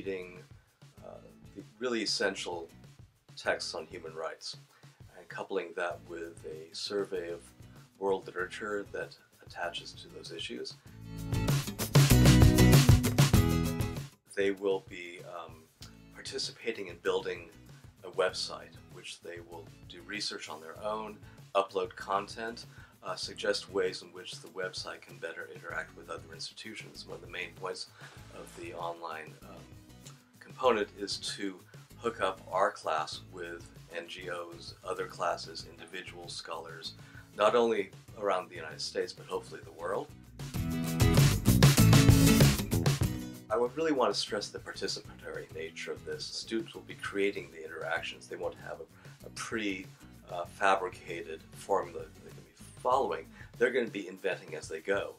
reading the really essential texts on human rights and coupling that with a survey of world literature that attaches to those issues. They will be participating in building a website, which they will do research on their own, upload content, suggest ways in which the website can better interact with other institutions. One of the main points of the online component is to hook up our class with NGOs, other classes, individuals, scholars, not only around the United States, but hopefully the world. I would really want to stress the participatory nature of this. Students will be creating the interactions. They won't have a pre-fabricated formula that they can be following. They're going to be inventing as they go.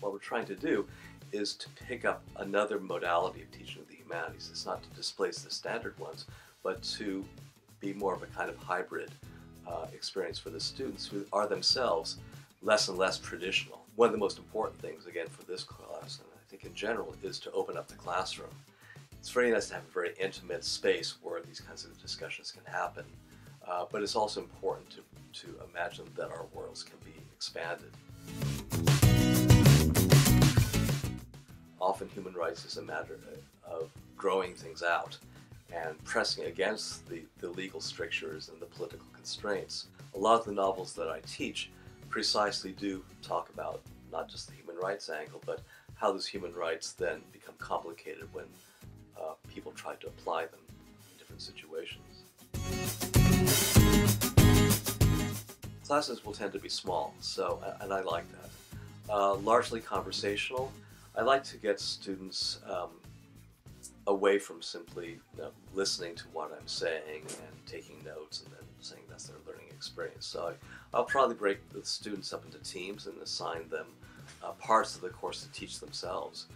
What we're trying to do is to pick up another modality of teaching the humanities. It's not to displace the standard ones, but to be more of a kind of hybrid experience for the students who are themselves less and less traditional. One of the most important things, again, for this class, and I think in general, is to open up the classroom. It's very nice to have a very intimate space where these kinds of discussions can happen, but it's also important to imagine that our worlds can be expanded. Often human rights is a matter of growing things out and pressing against the legal strictures and the political constraints. A lot of the novels that I teach precisely do talk about not just the human rights angle, but how those human rights then become complicated when people try to apply them in different situations. Classes will tend to be small, and I like that. Largely conversational. I like to get students away from simply listening to what I'm saying and taking notes and then saying that's their learning experience. So I'll probably break the students up into teams and assign them parts of the course to teach themselves.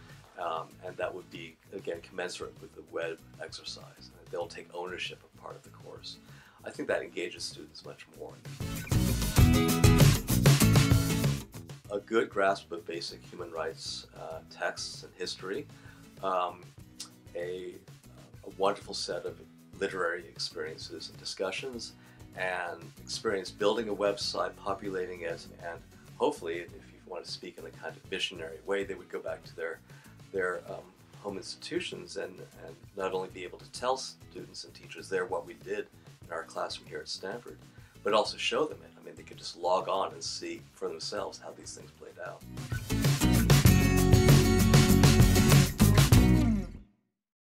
And that would be, again, commensurate with the web exercise. They'll take ownership of part of the course. I think that engages students much more. A good grasp of basic human rights texts and history, a wonderful set of literary experiences and discussions, and experience building a website, populating it, and hopefully, if you want to speak in a kind of missionary way, they would go back to their home institutions and not only be able to tell students and teachers there what we did in our classroom here at Stanford, but also show them it. I mean, they could just log on and see for themselves how these things played out.